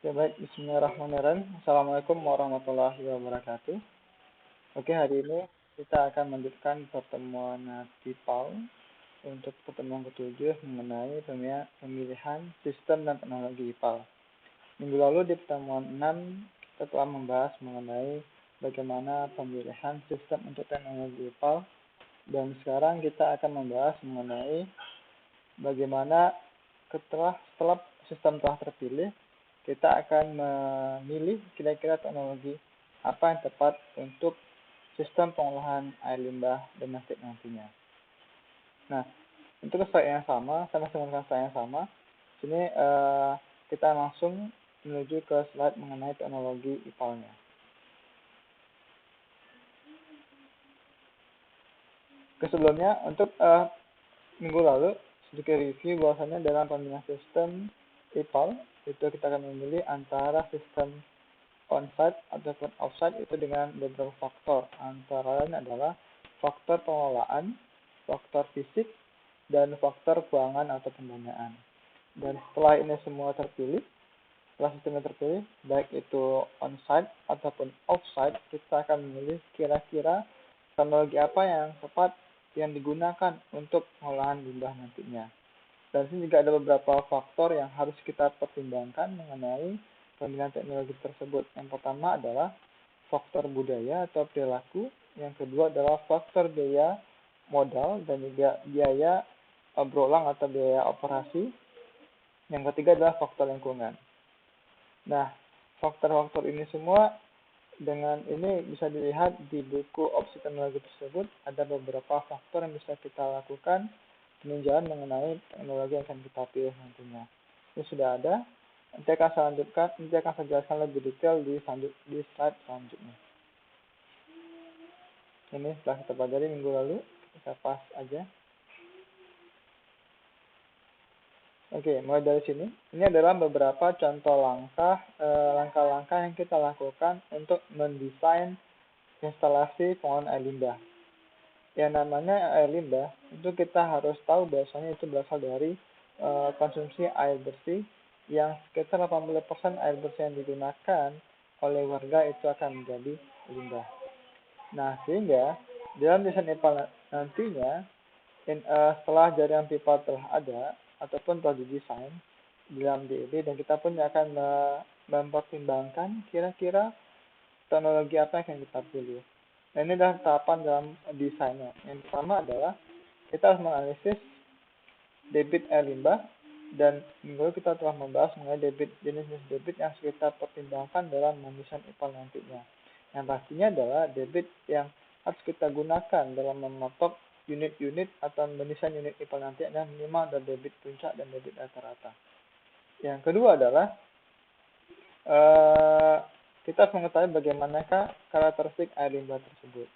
Ya baik, Bismillahirrahmanirrahim. Assalamualaikum warahmatullahi wabarakatuh. Oke, hari ini kita akan melanjutkan pertemuan TIPAL untuk pertemuan ketujuh mengenai pemilihan sistem dan teknologi IPAL. Minggu lalu di pertemuan 6 kita telah membahas mengenai bagaimana pemilihan sistem untuk teknologi IPAL, dan sekarang kita akan membahas mengenai bagaimana setelah sistem telah terpilih, kita akan memilih kira-kira teknologi apa yang tepat untuk sistem pengolahan air limbah domestik nantinya. Nah, untuk slide yang sama, saya masih menggunakan slide yang sama. Sini kita langsung menuju ke slide mengenai teknologi IPAL-nya. Sebelumnya, untuk minggu lalu, sedikit review bahwasanya dalam pemilihan sistem IPAL, itu kita akan memilih antara sistem on-site ataupun off-site itu dengan beberapa faktor. Antara lain adalah faktor pengelolaan, faktor fisik, dan faktor keuangan atau pendanaan. Dan setelah ini semua terpilih, setelah sistemnya terpilih, baik itu on-site ataupun off-site, kita akan memilih kira-kira teknologi apa yang tepat yang digunakan untuk pengolahan limbah nantinya. Dan sini juga ada beberapa faktor yang harus kita pertimbangkan mengenai pemilihan teknologi tersebut. Yang pertama adalah faktor budaya atau perilaku. Yang kedua adalah faktor biaya modal dan juga biaya berulang atau biaya operasi. Yang ketiga adalah faktor lingkungan. Nah, faktor-faktor ini semua dengan ini bisa dilihat di buku opsi teknologi tersebut, ada beberapa faktor yang bisa kita lakukan peninjauan mengenai teknologi yang akan kita pilih nantinya. Ini sudah ada. Nanti akan saya jelaskan lebih detail di slide selanjutnya. Ini setelah kita pelajari minggu lalu, kita pas aja. Oke, mulai dari sini. Ini adalah beberapa contoh langkah-langkah yang kita lakukan untuk mendesain instalasi pengolahan air limbah. Yang namanya air limbah, itu kita harus tahu bahwasanya itu berasal dari konsumsi air bersih, yang sekitar 80% air bersih yang digunakan oleh warga itu akan menjadi limbah. Nah, sehingga dalam desain IPAL nantinya, setelah jaringan pipa telah ada ataupun telah didesain dalam DEB, dan kita pun akan mempertimbangkan kira-kira teknologi apa yang akan kita pilih. Nah, ini adalah tahapan dalam desainnya. Yang pertama adalah kita harus menganalisis debit air limbah, dan minggu kita telah membahas mengenai jenis-jenis debit yang harus kita pertimbangkan dalam mendesain IPAL nantinya. Yang pastinya adalah debit yang harus kita gunakan dalam mematok unit-unit atau mendesain unit IPAL nanti adalah minimal ada debit puncak dan debit rata-rata. Yang kedua adalah kita harus mengetahui bagaimanakah karakteristik air limbah tersebut.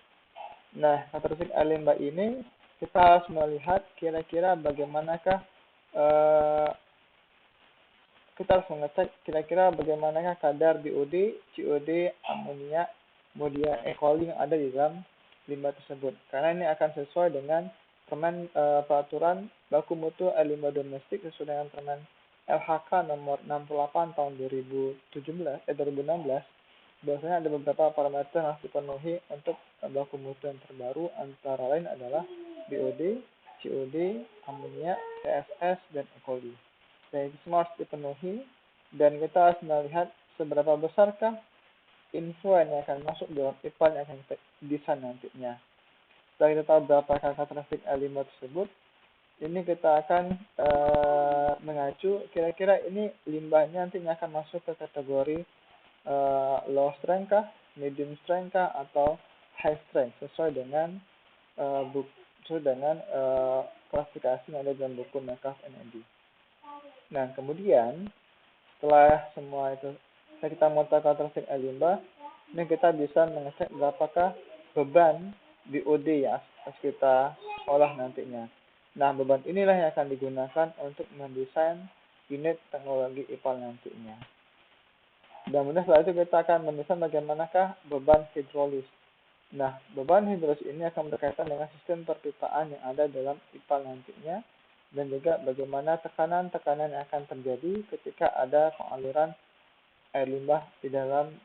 Nah, karakteristik air limbah ini kita harus melihat kira-kira bagaimanakah kita harus mengecek kira-kira bagaimanakah kadar BOD, COD, amonia, kemudian E. coli yang ada di dalam limbah tersebut. Karena ini akan sesuai dengan peraturan baku mutu air limbah domestik sesuai dengan permen LHK nomor 68 tahun 2016, bahwasanya ada beberapa parameter yang harus dipenuhi untuk baku mutu yang terbaru, antara lain adalah BOD, COD, amonia, TSS, dan E. coli. Dan itu semua harus dipenuhi, dan kita harus melihat seberapa besarkah info yang akan masuk dalam IPAL yang akan kita desain nantinya. Setelah kita tahu berapa karakteristik air limbah tersebut, ini kita akan mengacu kira-kira ini limbahnya nantinya akan masuk ke kategori low strength kah, medium strength kah, atau high strength sesuai dengan klasifikasi yang ada dalam buku MECAF NED. Nah, kemudian setelah semua itu kita mengetahui karakteristik air limbah, ini kita bisa mengecek berapakah beban BOD yang harus kita olah nantinya. Nah, beban inilah yang akan digunakan untuk mendesain unit teknologi IPAL nantinya. Dan kemudian setelah itu kita akan mendesain bagaimanakah beban hidrolis. Nah, beban hidrolis ini akan berkaitan dengan sistem perpipaan yang ada dalam IPAL nantinya, dan juga bagaimana tekanan-tekanan yang akan terjadi ketika ada pengaliran air limbah di dalam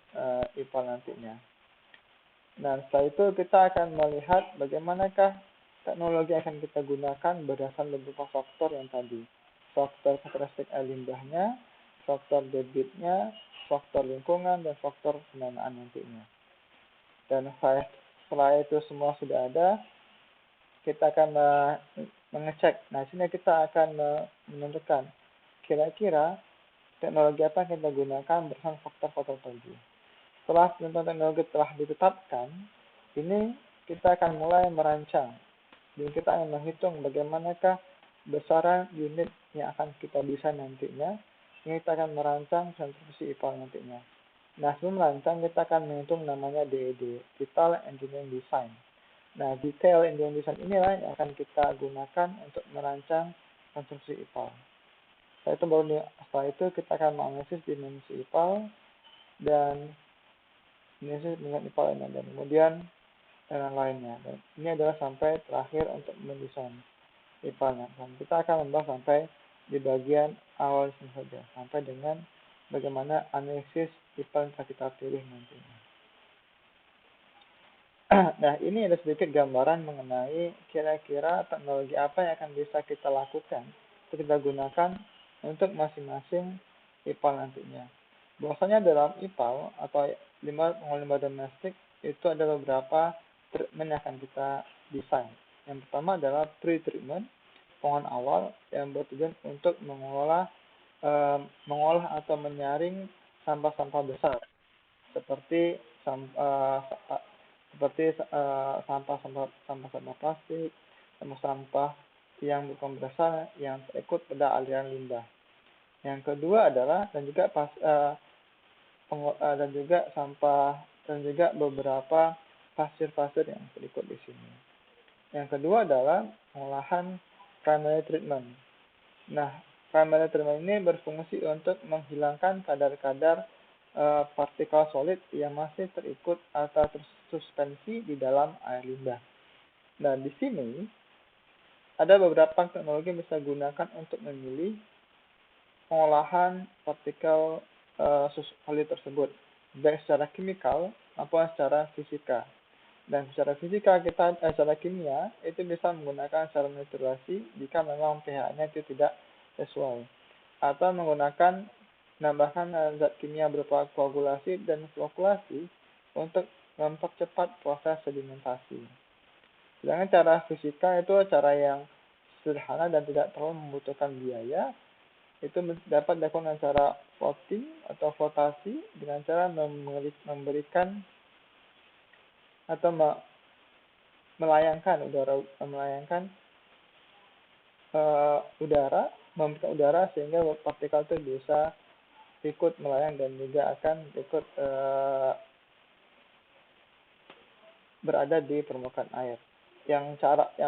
IPAL nantinya. Dan setelah itu kita akan melihat bagaimanakah teknologi yang akan kita gunakan berdasarkan beberapa faktor yang tadi. Faktor karakteristik air limbahnya, faktor debitnya, faktor lingkungan, dan faktor pendanaan nantinya. Dan setelah itu semua sudah ada, kita akan mengecek. Nah, sini kita akan menentukan kira-kira teknologi apa yang kita gunakan berdasarkan faktor-faktor tadi. Setelah penentuan teknologi telah ditetapkan, ini kita akan mulai merancang. Dan kita akan menghitung bagaimanakah besaran unit yang akan kita desain nantinya. Ini kita akan merancang konstruksi IPAL nantinya. Nah, sebelum merancang, kita akan menghitung namanya DED, Detail Engineering Design. Nah, detail engineering design inilah yang akan kita gunakan untuk merancang konstruksi IPAL. Setelah itu kita akan menganalisis dimensi IPAL dan dimensi dengan IPAL ini, dan kemudian dan lainnya. Dan ini adalah sampai terakhir untuk mendesain IPAL-nya. Dan kita akan membahas sampai di bagian awal ini saja, sampai dengan bagaimana analisis IPAL yang kita pilih nantinya. Nah, ini ada sedikit gambaran mengenai kira-kira teknologi apa yang akan bisa kita lakukan atau kita gunakan untuk masing-masing IPAL nantinya. Bahwasanya dalam IPAL atau limbah domestik itu ada beberapa treatment yang akan kita desain. Yang pertama adalah pre-treatment, pengolahan awal yang bertujuan untuk mengolah atau menyaring sampah-sampah besar seperti sampah-sampah plastik, sampah yang bukan berasal yang terikut pada aliran limbah. Yang kedua adalah dan juga beberapa pasir-pasir yang terikut di sini. Yang kedua adalah pengolahan primary treatment. Nah, primary treatment ini berfungsi untuk menghilangkan kadar-kadar partikel solid yang masih terikut atau tersuspensi di dalam air limbah. Nah, di sini ada beberapa teknologi yang bisa digunakan untuk memilih pengolahan partikel solid tersebut, baik secara kimikal maupun secara fisika. Dan secara kimia itu bisa menggunakan cara nitrasi jika memang pH-nya itu tidak sesuai, atau menambahkan zat kimia berupa koagulasi dan flokkulasi untuk mempercepat proses sedimentasi. Sedangkan cara fisika itu cara yang sederhana dan tidak terlalu membutuhkan biaya. Itu dapat dilakukan dengan cara floating atau flotasi dengan cara memberikan atau melayangkan udara sehingga partikel itu bisa ikut melayang dan juga akan ikut berada di permukaan air. Yang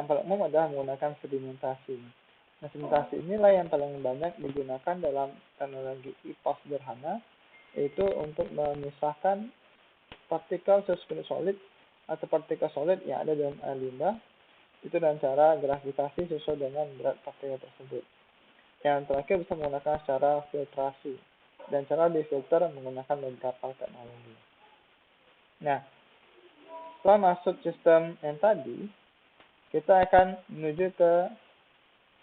paling umum adalah menggunakan sedimentasi. Nah, sedimentasi inilah yang paling banyak digunakan dalam teknologi IPAL sederhana, yaitu untuk memisahkan partikel suspended solid atau partikel solid yang ada dalam air limbah itu dengan cara gravitasi sesuai dengan berat partikel tersebut. Yang terakhir bisa menggunakan cara filtrasi, dan cara difilter menggunakan beberapa teknologi. Nah, setelah masuk sistem yang tadi, kita akan menuju ke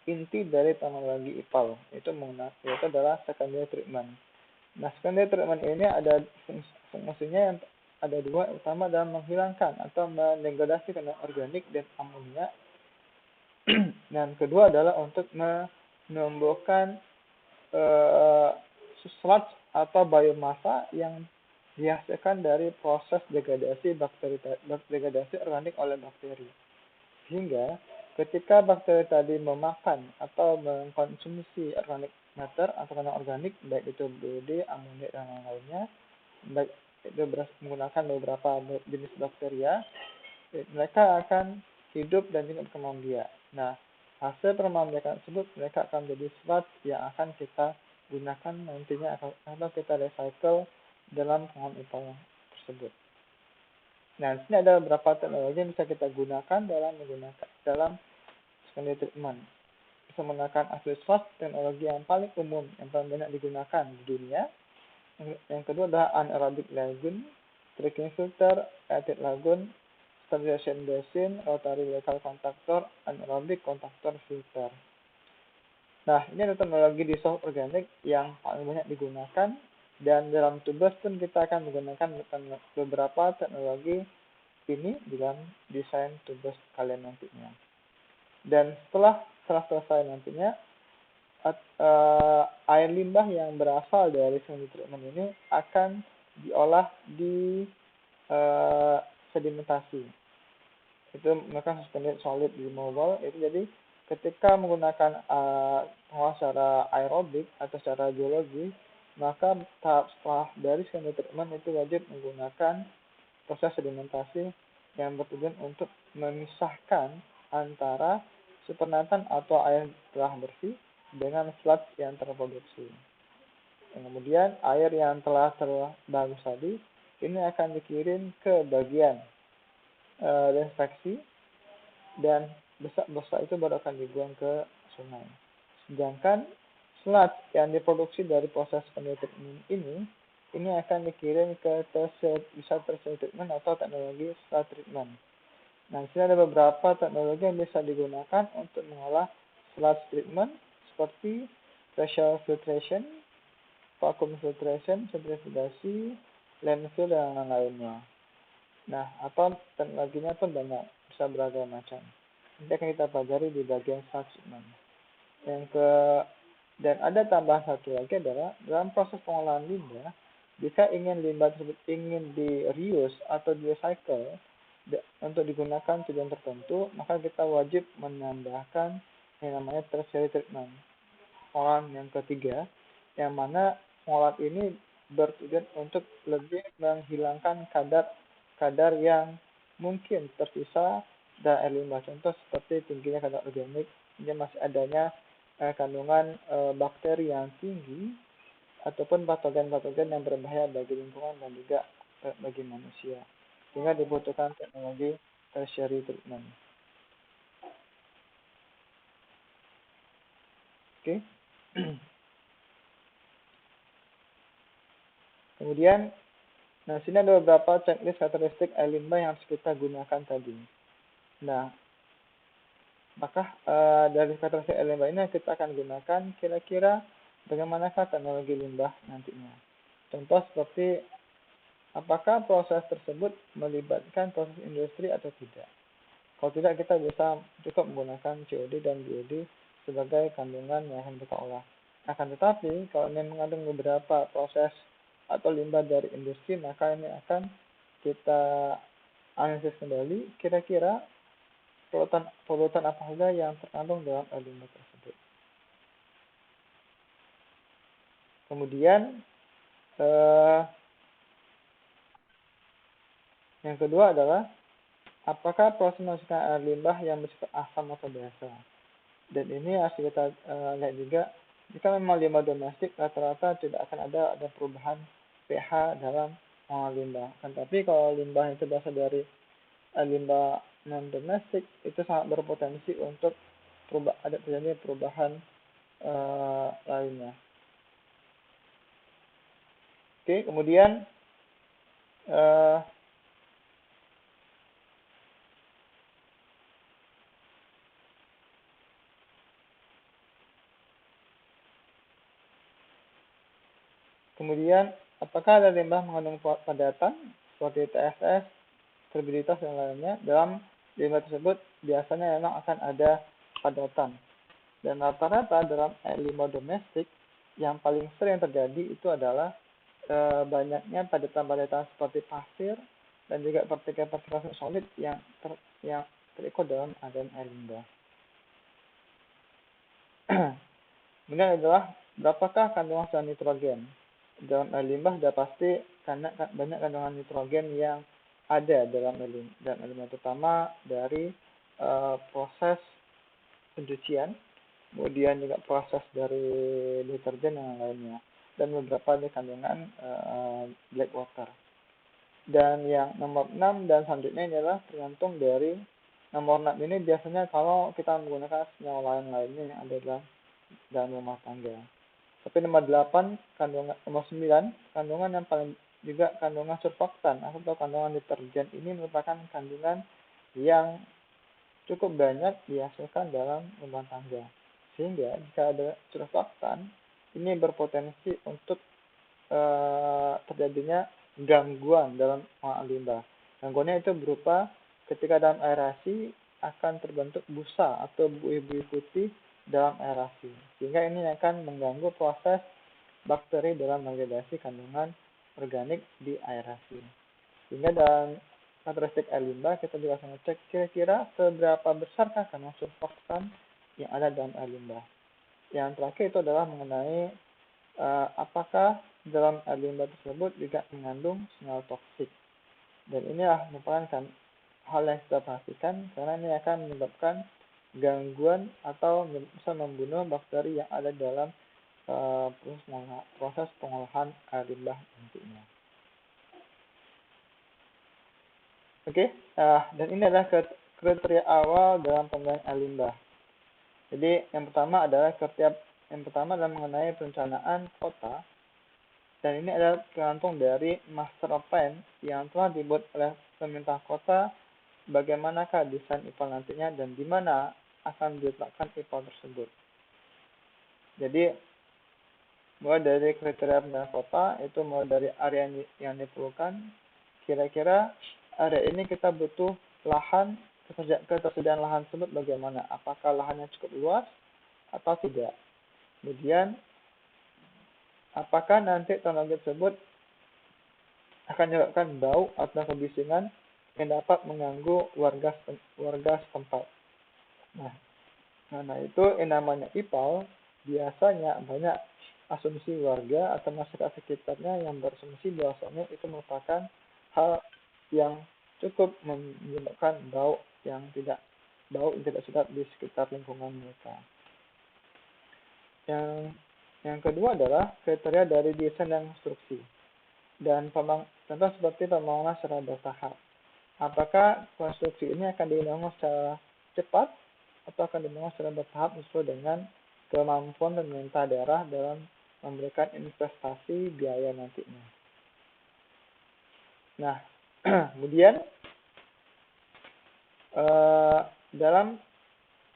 inti dari teknologi IPAL, yaitu adalah secondary treatment. Nah, secondary treatment ini ada fungsinya yang ada dua, utama dalam menghilangkan atau mendegradasi kandungan organik dan amonia. Dan kedua adalah untuk menumbuhkan sludge atau biomasa yang dihasilkan dari proses degradasi organik oleh bakteri. Sehingga ketika bakteri tadi memakan atau mengkonsumsi organic matter atau kandungan organik, baik itu BOD, amonia dan lain-lainnya, baik itu menggunakan beberapa jenis bakteria, mereka akan hidup dan juga berkembang biak. Nah, hasil perkembangan biak tersebut mereka akan menjadi sludge yang akan kita gunakan nantinya atau kita recycle dalam pengolahan IPAL tersebut. Nah, di sini ada beberapa teknologi yang bisa kita gunakan dalam secondary treatment. Bisa menggunakan acid sludge, teknologi yang paling umum yang paling banyak digunakan di dunia, Yang kedua adalah anaerobic lagoon, tricking filter, acid lagoon, sterilization basin, rotary vertical contactor, anaerobic contactor filter. Nah, ini ada teknologi di soft organik yang paling banyak digunakan, dan dalam tubers pun kita akan menggunakan beberapa teknologi ini dalam desain tubers kalian nantinya. Dan setelah selesai nantinya, air limbah yang berasal dari semi treatment ini akan diolah di sedimentasi. Itu menggunakan suspended solid removal. Itu jadi ketika menggunakan pengolah secara aerobik atau secara geologi, maka tahap setelah dari semi treatment itu wajib menggunakan proses sedimentasi yang bertujuan untuk memisahkan antara supernatant atau air telah bersih dengan sludge yang terproduksi. Dan kemudian air yang telah terbagus tadi ini akan dikirim ke bagian desinfeksi, dan besar itu baru akan dibuang ke sungai. Sedangkan sludge yang diproduksi dari proses penelitian ini akan dikirim ke bisa treatment atau teknologi sludge treatment. Nah, di sini ada beberapa teknologi yang bisa digunakan untuk mengolah sludge treatment seperti pressure filtration, vacuum filtration, sentrifugasi, landfill, dan lain-lainnya. Nah, atau teknologinya pun banyak, bisa beragam macam. Nanti akan kita pelajari di bagian sludge treatment. Dan ada tambahan satu lagi adalah dalam proses pengolahan limbah, jika limbah tersebut ingin di reuse atau di recycle untuk digunakan tujuan tertentu, maka kita wajib menambahkan yang namanya tertiary treatment, pengolahan yang ketiga, yang mana pengolahan ini bertujuan untuk lebih menghilangkan kadar yang mungkin tersisa dari air limbah. Contoh seperti tingginya kadar organik, hingga masih adanya kandungan bakteri yang tinggi ataupun patogen-patogen yang berbahaya bagi lingkungan dan juga bagi manusia, sehingga dibutuhkan teknologi tertiary treatment. Oke. Kemudian, nah sini ada beberapa checklist karakteristik air limbah yang harus kita gunakan tadi. Nah, maka dari karakteristik air limbah ini kita akan gunakan kira-kira bagaimanakah teknologi limbah nantinya. Contoh seperti apakah proses tersebut melibatkan proses industri atau tidak. Kalau tidak, kita bisa cukup menggunakan COD dan BOD sebagai kandungan yang akan kita olah. Akan tetapi, kalau ini mengandung beberapa proses atau limbah dari industri, maka ini akan kita analisis kembali kira-kira polutan apa saja yang terkandung dalam air limbah tersebut. Kemudian yang kedua adalah apakah proses menghasilkan air limbah yang bersifat asam atau basa. Dan ini harus kita lihat juga, jika memang limbah domestik rata-rata tidak akan ada perubahan pH dalam pengolahan limbah. Tapi kalau limbah itu berasal dari limbah non domestik, itu sangat berpotensi untuk terjadi perubahan lainnya. Oke, kemudian apakah ada limbah mengandung padatan seperti TSS, turbidinitas, dan lainnya? Dalam limbah tersebut biasanya memang akan ada padatan. Dan rata-rata dalam air limbah domestik yang paling sering terjadi itu adalah banyaknya padatan-padatan seperti pasir dan juga partikel-partikel solid yang terikut dalam air limbah. Kemudian adalah berapakah kandungan zat nitrogen? Dalam air limbah sudah pasti karena banyak kandungan nitrogen yang ada dalam air limbah, terutama dari proses pencucian, kemudian juga proses dari deterjen dan lainnya, dan beberapa dari kandungan black water. Dan yang nomor 6 dan selanjutnya adalah tergantung dari nomor 6 ini biasanya kalau kita menggunakan senyawa lainnya yang ada dalam rumah tangga. Tapi nomor 8, nomor 9, kandungan yang paling juga kandungan surfaktan atau kandungan deterjen ini merupakan kandungan yang cukup banyak dihasilkan dalam rumah tangga. Sehingga jika ada surfaktan, ini berpotensi untuk terjadinya gangguan dalam pengolahan limbah. Gangguannya itu berupa ketika dalam aerasi akan terbentuk busa atau buih-buih putih dalam aerasi. Sehingga ini akan mengganggu proses bakteri dalam mengdegradasi kandungan organik di aerasi. Sehingga dalam karakteristik air limbah kita juga akan ngecek kira-kira seberapa besarkah kandungan surfaktan yang ada dalam air limbah. Yang terakhir itu adalah mengenai apakah dalam air limbah tersebut juga mengandung senyawa toksik. Dan inilah merupakan hal yang kita perhatikan karena ini akan menyebabkan gangguan atau bisa membunuh bakteri yang ada dalam proses pengolahan air limbah nantinya. Oke, dan ini adalah kriteria awal dalam penilaian air limbah. Jadi yang pertama adalah mengenai perencanaan kota, dan ini adalah tergantung dari master plan yang telah dibuat oleh pemerintah kota, bagaimanakah desain IPAL nantinya dan di mana akan diletakkan IPAL tersebut. Jadi mulai dari kriteria pemerintah kota itu mulai dari area yang diperlukan, kira-kira area ini kita butuh lahan, ketersediaan lahan tersebut bagaimana, apakah lahannya cukup luas atau tidak. Kemudian apakah nanti teknologi tersebut akan menyebabkan bau atau kebisingan yang dapat mengganggu warga setempat. Nah, karena itu yang namanya IPAL biasanya banyak asumsi warga atau masyarakat sekitarnya yang berasumsi bahwasanya itu merupakan hal yang cukup menyebabkan bau yang tidak sedap di sekitar lingkungan mereka. Yang kedua adalah kriteria dari desain dan konstruksi. Dan contoh seperti pembangunan secara bertahap. Apakah konstruksi ini akan dibangun secara cepat atau akan dibangun secara bertahap sesuai dengan kemampuan pemerintah daerah dalam memberikan investasi biaya nantinya. Nah, kemudian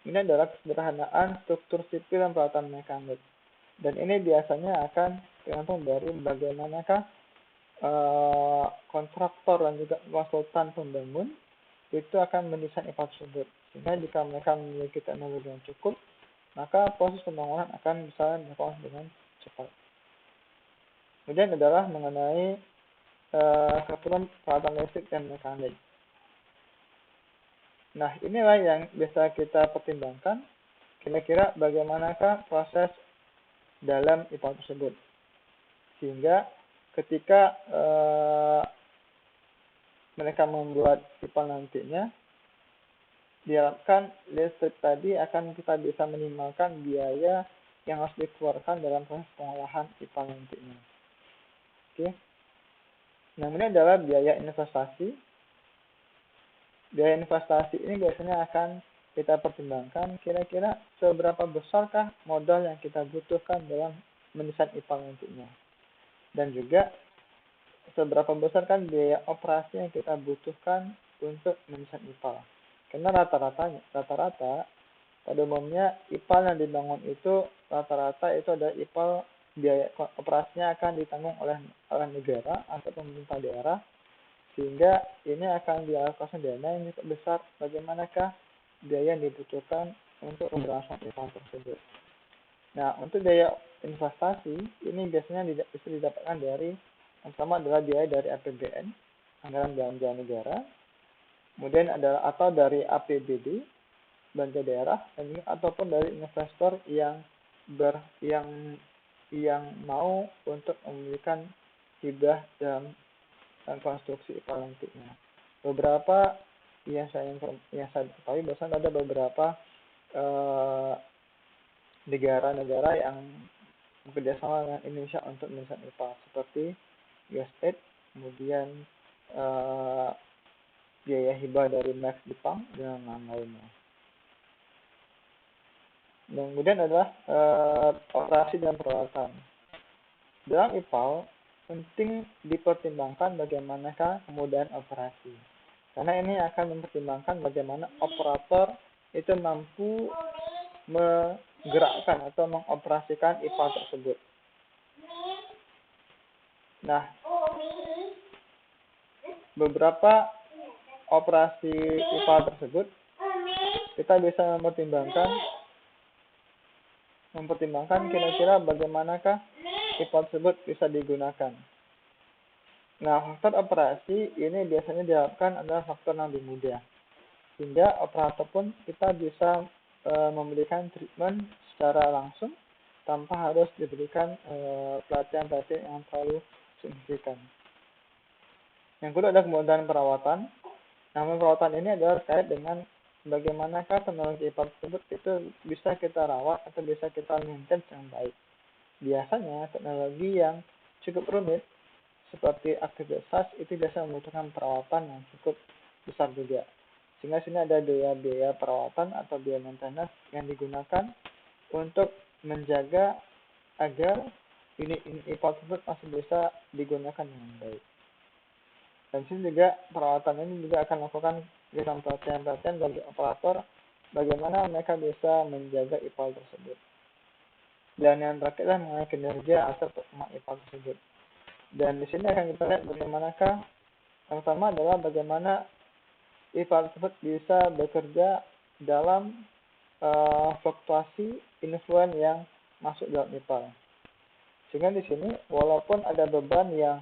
ini adalah kesederhanaan struktur sipil dan peralatan mekanik. Dan ini biasanya akan tergantung dari bagaimanakah kontraktor dan juga konsultan pembangun itu akan mendesain IPAL tersebut. Sehingga jika mereka memiliki teknologi yang cukup, maka proses pembangunan akan bisa dilakukan dengan cepat. Kemudian adalah mengenai keperluan peralatan listrik dan mekanik. Nah, inilah yang bisa kita pertimbangkan, kira-kira bagaimanakah proses dalam IPAL tersebut. Sehingga ketika mereka membuat IPAL nantinya, diharapkan listrik tadi akan kita bisa minimalkan biaya yang harus dikeluarkan dalam proses pengolahan IPAL nantinya. Oke. Nah, ini adalah biaya investasi. Biaya investasi ini biasanya akan kita pertimbangkan kira-kira seberapa besarkah modal yang kita butuhkan dalam mendesain IPAL nantinya. Dan juga seberapa besar kan biaya operasi yang kita butuhkan untuk mendesain IPAL. Karena rata-rata pada umumnya IPAL yang dibangun itu rata-rata itu ada IPAL biaya operasinya akan ditanggung oleh negara atau pemerintah daerah, sehingga ini akan dialokasikan dana yang cukup besar. Bagaimanakah biaya yang dibutuhkan untuk pemberangkatan IPAL tersebut. Nah, untuk biaya investasi ini biasanya bisa didapatkan dari yang pertama adalah biaya dari APBN, anggaran belanja negara, kemudian adalah atau dari APBD, belanja daerah, ataupun dari investor yang mau untuk memberikan hibah dalam konstruksi IPAL nantinya. Beberapa yang saya ketahui bahkan ada beberapa negara-negara yang bekerjasama dengan Indonesia untuk mendesain IPAL seperti USAID, kemudian biaya hibah dari Max Jepang dan lain-lainnya. Dan kemudian adalah operasi dan perawatan. Dalam IPAL, penting dipertimbangkan bagaimanakah kemudahan operasi. Karena ini akan mempertimbangkan bagaimana operator itu mampu menggerakkan atau mengoperasikan IPAL tersebut. Nah, beberapa operasi IPAL tersebut kita bisa mempertimbangkan kira-kira bagaimanakah IPAL tersebut bisa digunakan. Nah, faktor operasi ini biasanya diharapkan adalah faktor yang lebih mudah. Sehingga operator pun kita bisa memberikan treatment secara langsung tanpa harus diberikan pelatihan-pelatihan yang terlalu signifikan. Yang kedua ada kemudahan perawatan. Namun perawatan ini adalah terkait dengan bagaimanakah teknologi IPAL tersebut itu bisa kita rawat atau bisa kita maintain dengan baik. Biasanya teknologi yang cukup rumit seperti aktivitas itu biasa membutuhkan perawatan yang cukup besar juga. Sehingga sini ada biaya perawatan atau biaya maintenance yang digunakan untuk menjaga agar unit IPAL tersebut masih bisa digunakan dengan baik. Dan sini juga perawatan ini juga akan melakukan pelatihan-pelatihan bagi operator bagaimana mereka bisa menjaga IPAL tersebut. Dan yang terakhir adalah mengenai kinerja atau performa IPAL tersebut. Dan di sini akan kita lihat bagaimanakah yang pertama adalah bagaimana IPAL tersebut bisa bekerja dalam fluktuasi influen yang masuk dalam IPAL. Sehingga di sini walaupun ada beban yang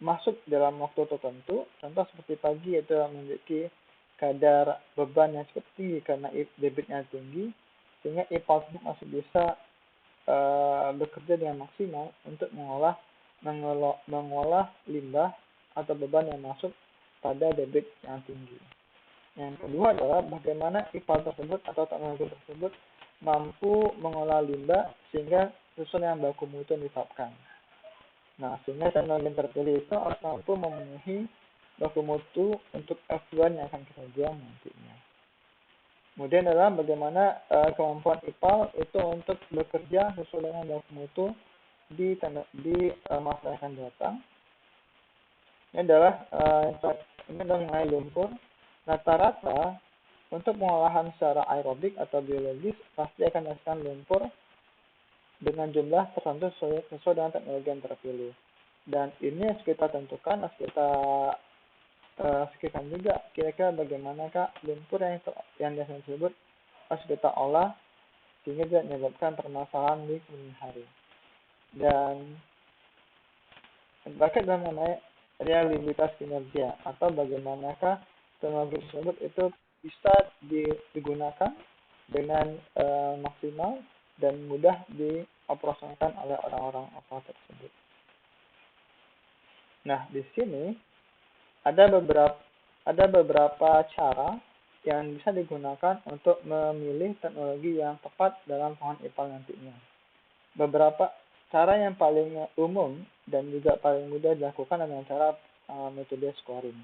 masuk dalam waktu tertentu, contoh seperti pagi itu memiliki kadar beban yang cukup tinggi karena debitnya tinggi, sehingga IPAL tersebut masih bisa bekerja dengan maksimal untuk mengolah limbah atau beban yang masuk pada debit yang tinggi. Yang kedua adalah bagaimana IPAL tersebut atau teknologi tersebut mampu mengolah limbah sehingga sesuai dengan baku mutu yang ditetapkan. Nah, sehingga teknologi yang terpilih itu harus mampu memenuhi baku mutu untuk effluent yang akan kita jual nantinya. Kemudian adalah bagaimana kemampuan IPAL itu untuk bekerja sesuai dengan baku mutu di masa yang akan datang. Ini adalah mengenai lumpur. Rata-rata untuk pengolahan secara aerobik atau biologis pasti akan menghasilkan lumpur dengan jumlah tertentu sesuai dengan teknologi yang terpilih. Dan ini harus kita tentukan, harus kita pikirkan juga kira-kira bagaimanakah lumpur yang disebut harus kita olah sehingga tidak menyebabkan permasalahan di kemudian hari. Dan terakhir adalah mengenai reliabilitas kinerja atau bagaimanakah teknologi tersebut itu bisa digunakan dengan maksimal dan mudah dioperasionalkan oleh orang-orang operator tersebut. Nah, di sini ada beberapa cara yang bisa digunakan untuk memilih teknologi yang tepat dalam penggunaan IPAL nantinya. Beberapa cara yang paling umum dan juga paling mudah dilakukan dengan cara metode scoring.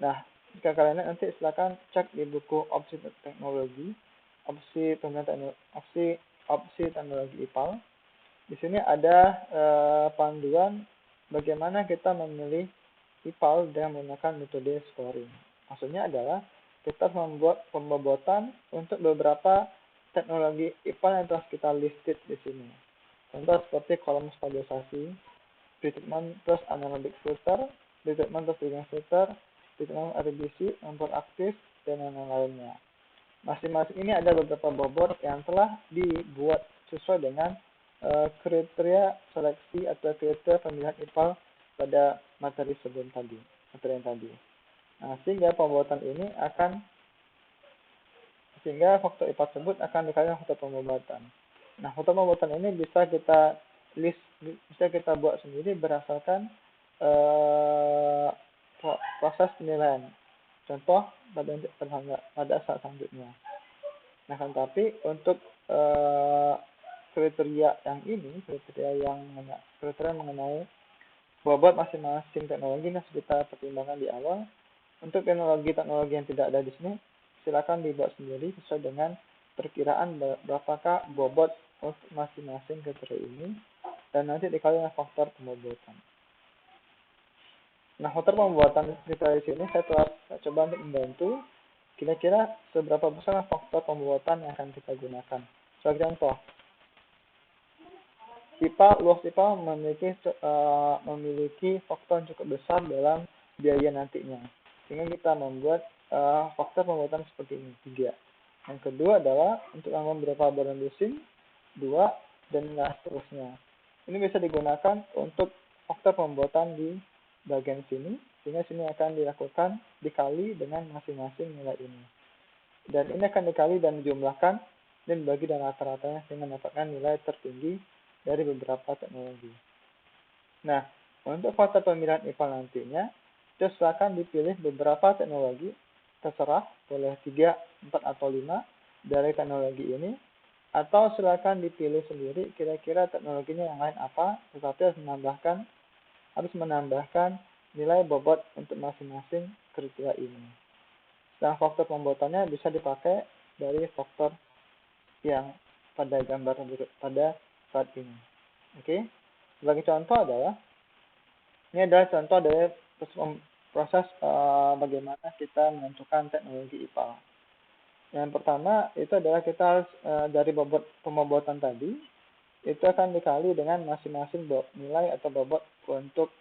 Nah, jika kalian nanti silakan cek di buku opsi teknologi, opsi teknologi IPAL. Di sini ada panduan bagaimana kita memilih IPAL dengan menggunakan metode scoring. Maksudnya adalah kita membuat pembobotan untuk beberapa teknologi IPAL yang telah kita listed di sini. Contoh seperti kolom stabilisasi, pretreatment plus anaerobic filter, pretreatment plus treatment filter, treatment RBC, lumpur aktif, dan lain-lainnya. Masing-masing ini ada beberapa bobot yang telah dibuat sesuai dengan kriteria seleksi atau kriteria pemilihan IPAL pada materi yang tadi. Nah, sehingga faktor IPAL tersebut akan dikalikan faktor pembobatan. Nah, faktor pembobatan ini bisa kita buat sendiri berdasarkan proses penilaian. Contoh pada saat selanjutnya. Nah, kan tapi untuk kriteria mengenai bobot masing-masing teknologi yang kita pertimbangkan di awal. Untuk teknologi yang tidak ada di sini, silakan dibuat sendiri sesuai dengan perkiraan berapakah bobot untuk masing-masing kriteria ini, dan nanti dikali dengan faktor pembobotan. Nah, faktor pembobotan kriteria sini saya telah coba untuk membantu kira-kira seberapa besar faktor pembobotan yang akan kita gunakan. Sebagai contoh, luas IPA memiliki faktor yang cukup besar dalam biaya nantinya, sehingga kita membuat faktor pembobotan seperti ini, 3. Yang kedua adalah untuk anggaran beberapa badan mesin, 2, dan seterusnya. Ini bisa digunakan untuk faktor pembobotan di bagian sini, sehingga sini akan dilakukan dikali dengan masing-masing nilai ini. Dan ini akan dikali dan dijumlahkan dan dibagi dengan rata-ratanya sehingga mendapatkan nilai tertinggi dari beberapa teknologi. Nah, untuk faktor pemilihan IPA nantinya, itu silakan dipilih beberapa teknologi, terserah, boleh 3, 4, atau 5 dari teknologi ini, atau silakan dipilih sendiri kira-kira teknologinya yang lain apa, tetapi harus menambahkan nilai bobot untuk masing-masing kriteria ini. Dan faktor pembobotannya bisa dipakai dari faktor yang pada gambar berikut pada saat ini. Oke. Sebagai contoh adalah ini adalah contoh dari proses bagaimana kita menentukan teknologi IPA. Yang pertama itu adalah kita harus dari bobot pembobotan tadi itu akan dikali dengan masing-masing nilai atau bobot untuk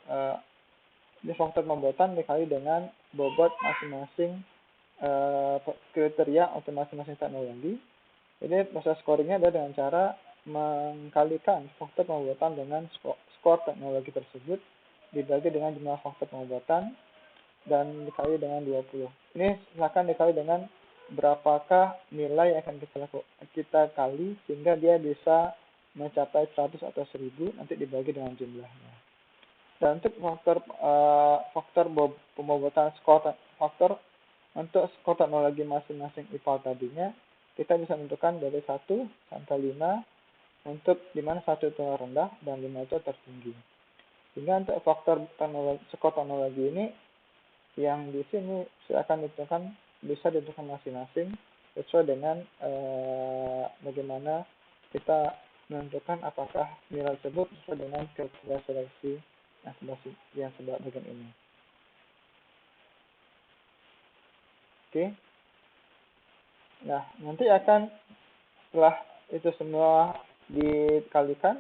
ini faktor pembobotan dikali dengan bobot masing-masing kriteria untuk masing-masing teknologi. Jadi proses scoringnya adalah dengan cara mengkalikan faktor pembobotan dengan skor teknologi tersebut dibagi dengan jumlah faktor pembobotan dan dikali dengan 20. Ini silakan dikali dengan berapakah nilai yang akan kita kali sehingga dia bisa mencapai 100 atau 1000, nanti dibagi dengan jumlahnya. Dan untuk faktor pembobotan faktor untuk skor teknologi masing-masing IPA tadinya, kita bisa menentukan dari 1 sampai 5 untuk dimana 1 itu rendah dan 5 itu tertinggi. Sehingga untuk faktor skor teknologi ini yang di sini akan ditentukan bisa ditentukan masing-masing sesuai dengan bagaimana kita menentukan apakah nilai tersebut sesuai dengan kriteria seleksi yang sebelah bagian ini. Oke. Nah, nanti akan setelah itu semua dikalikan,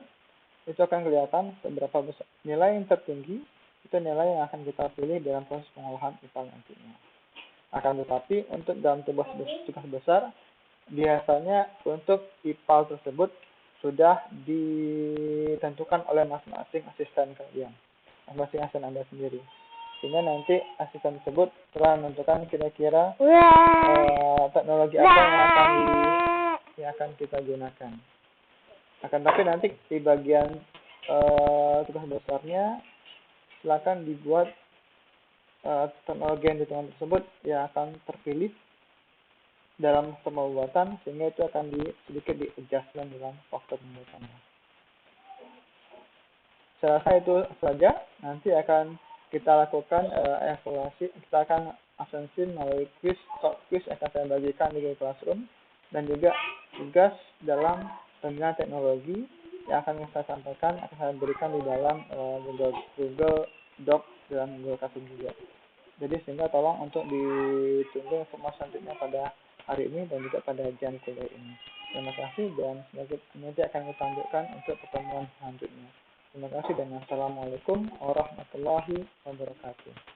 itu akan kelihatan seberapa besar nilai yang tertinggi itu nilai yang akan kita pilih dalam proses pengolahan IPA nantinya. Akan tetapi untuk dalam tugas besar biasanya untuk IPA tersebut sudah ditentukan oleh masing-masing asisten kalian, masing-masing asisten Anda sendiri. Sehingga nanti asisten tersebut telah menentukan kira-kira teknologi apa yang akan kita gunakan. Akan tapi nanti di bagian tugas besarnya silakan dibuat teknologi yang ditentukan tersebut yang akan terpilih dalam pembuatan sehingga itu akan sedikit di adjustment dalam faktor pembuatannya. Saya rasa itu saja. Nanti akan kita lakukan evaluasi. Kita akan absensi melalui quiz yang akan saya bagikan di Google Classroom dan juga tugas dalam pembinaan teknologi yang akan saya sampaikan akan saya berikan di dalam Google Doc dalam Google Classroom juga. Jadi sehingga tolong untuk ditunggu informasi selanjutnya pada hari ini dan juga pada jam kuliah ini. Terima kasih dan nanti akan kita lanjutkan untuk pertemuan selanjutnya. Terima kasih dan assalamualaikum warahmatullahi wabarakatuh.